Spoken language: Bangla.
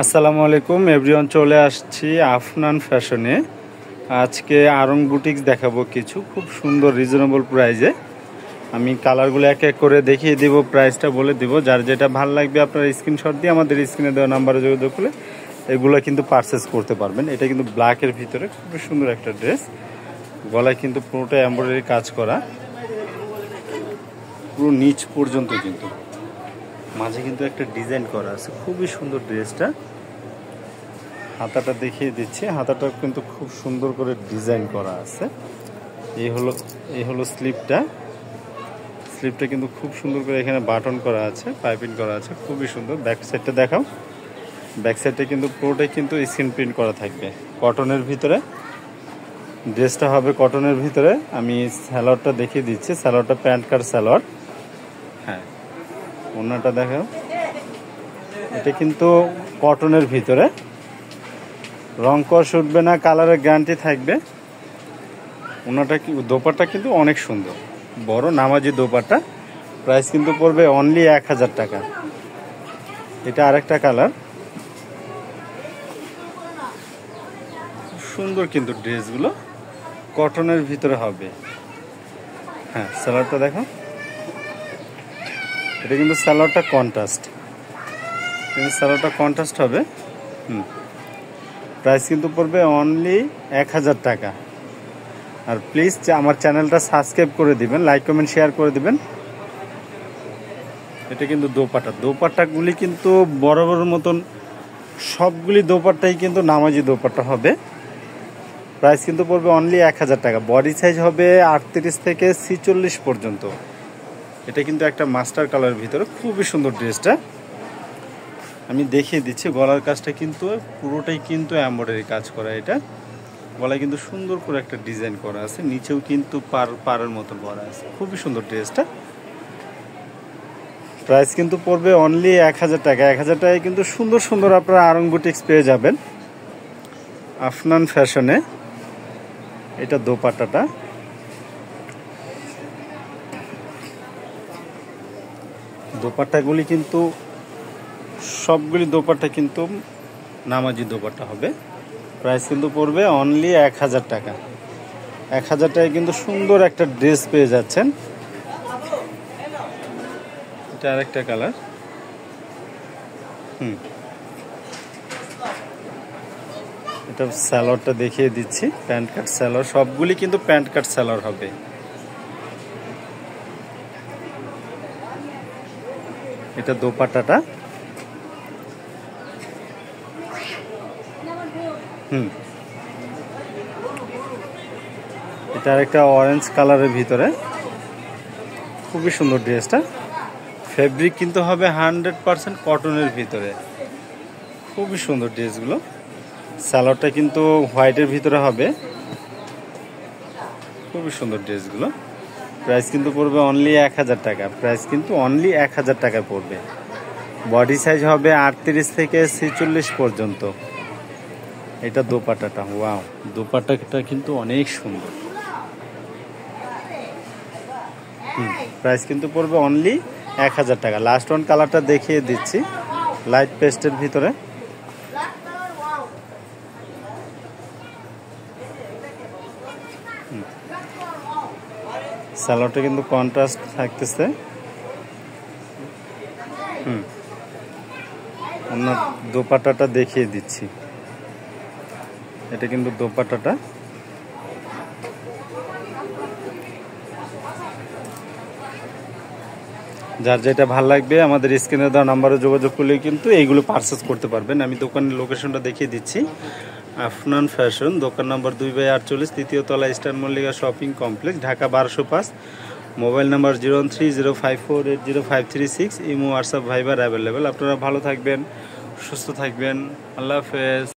আসসালামু আলাইকুম এভরিওয়ান, চলে আসছি আফনান ফ্যাশনে। আজকে আরং বুটিক্স দেখাবো কিছু খুব সুন্দর রিজনেবল প্রাইজে। আমি কালারগুলো এক এক করে দেখিয়ে দিব, প্রাইসটা বলে দিব। যার যেটা ভালো লাগবে আপনারা স্ক্রিনশট দিয়ে আমাদের স্ক্রিনে দেওয়া নাম্বারে যোগাযোগ করলে এগুলো কিন্তু পারচেস করতে পারবেন। এটা কিন্তু ব্ল্যাকের ভিতরে খুব সুন্দর একটা ড্রেস, গলায় কিন্তু পুরোটা এমব্রয়ডারি কাজ করা, পুরো নিচ পর্যন্ত কিন্তু মাঝে কিন্তু একটা ডিজাইন করা আছে, খুবই সুন্দর ড্রেসটা। হাতাটা দেখিয়ে দিচ্ছি, হাতাটা কিন্তু খুব সুন্দর করে ডিজাইন করা আছে। এই হলো স্লিপটা কিন্তু খুব সুন্দর করে এখানে বাটন করা আছে, পাইপিং করা আছে, খুবই সুন্দর। ব্যাক সাইডটা দেখাও। ব্যাক সাইডটা কিন্তু পুরোটাই কিন্তু স্ক্রিন প্রিন্ট করা থাকবে, কটনের ভিতরে। ড্রেসটা হবে কটনের ভিতরে। আমি স্যালোয়ারটা দেখিয়ে দিচ্ছি, স্যালোয়ারটা প্যান্ট কাট স্যালোয়ার। হ্যাঁ, ওড়নাটা দেখাও। এটা কিন্তু কটনের ভিতরে, রং কষ উঠবে না, কালারের গ্যারান্টি থাকবে। ওনাটা দোপাট্টা কিন্তু অনেক সুন্দর, বড় নামাজি দোপাট্টা। প্রাইস কিন্তু পড়বে অনলি 1000 টাকা। এটা আরেকটা কালার, খুব সুন্দর কিন্তু ড্রেসগুলো কটনের ভিতরে হবে। হ্যাঁ, সালোয়ারটা দেখো। এটা কিন্তু সালোয়ারটা কন্ট্রাস্ট হবে। প্রাইস কিন্তু পড়বে অনলি 1000 টাকা। আর প্লিজ আমার চ্যানেলটা সাবস্ক্রাইব করে দিবেন, লাইক কমেন্ট শেয়ার করে দিবেন। এটা কিন্তু দোপাট্টাগুলি কিন্তু বড় বড় মতন, সবগুলি দোপাট্টাই কিন্তু নামাজি দোপাট্টা হবে। প্রাইস কিন্তু পড়বে অনলি 1000 টাকা। বডি সাইজ হবে 38 থেকে 46 পর্যন্ত। এটা কিন্তু একটা মাস্টার কালারের ভিতরে, খুবই সুন্দর ড্রেসটা। আমি দেখিয়ে দিচ্ছি, গলার কাজটা কিন্তু পুরোটাই কিন্তু এমব্রয়ডারি কাজ করা। এটা গলায় কিন্তু সুন্দর করে একটা ডিজাইন করা আছে, নিচেও কিন্তু পাড়ের মতো করা আছে, খুবই সুন্দর ড্রেসটা। প্রাইস কিন্তু পড়বে অনলি 1000 টাকা। 1000 টাকায় কিন্তু সুন্দর সুন্দর আপনারা আরং বুটিক্স পেয়ে যাবেন আফনান ফ্যাশনে। এটা দোপাট্টাটা, দোপাট্টাগুলি কিন্তু সবগুলি দোপাট্টা কিন্তু নামাজি দোপাট্টা হবে। প্রাইস কিন্তু পড়বে অনলি 1000 টাকা। 1000 টাকায় কিন্তু সুন্দর একটা ড্রেস পেয়ে যাচ্ছেন। এটা আরেকটা কালার। এটা সালোয়ারটা দেখিয়ে দিচ্ছি, প্যান্ট কাট সালোয়ার। সবগুলি কিন্তু প্যান্ট কাট সালোয়ার হবে। এটা দোপাট্টাটা। এটা আরেকটা অরেঞ্জ কালারের ভিতরে, খুবই সুন্দর ড্রেসটা। ফেব্রিক কিন্তু হবে 100% কটনের ভিতরে, খুবই সুন্দর ড্রেসগুলো। সালোয়ারটা কিন্তু হোয়াইটের ভিতরে হবে, খুবই সুন্দর ড্রেসগুলো। প্রাইস কিন্তু পড়বে অনলি 1000 টাকা। প্রাইস কিন্তু অনলি 1000 টাকা পড়বে। বডি সাইজ হবে 38 থেকে 46 পর্যন্ত। এটা দোপাট্টাটা, ওয়াও, দোপাট্টাটা কিন্তু অনেক সুন্দর। প্রাইস কিন্তু পড়বে অনলি 1000 টাকা। লাস্ট ওয়ান কালারটা দেখিয়ে দিচ্ছি, লাইট পেস্টের ভিতরে। সালোয়ারটা কিন্তু কন্ট্রাস্ট থাকতেছে। অন্য দোপাট্টাটা দেখিয়ে দিচ্ছি, এটা কিন্তু দোপাট্টাটা। যার যেটা ভালো লাগবে আমাদের স্ক্রিনে দেওয়া নাম্বারে যোগাযোগ করলে কিন্তু এইগুলো পারচেস করতে পারবেন। আমি দোকানের লোকেশনটা দেখিয়ে দিচ্ছি, আফনান ফ্যাশন, দোকান নম্বর 2/48, তৃতীয় তলা, eastern Mallika shopping complex, Dhaka 1205। Mobile number 03054805336। Imo, WhatsApp, Viber available. আপনারা ভালো থাকবেন, সুস্থ থাকবেন। আল্লাহ হাফেজ।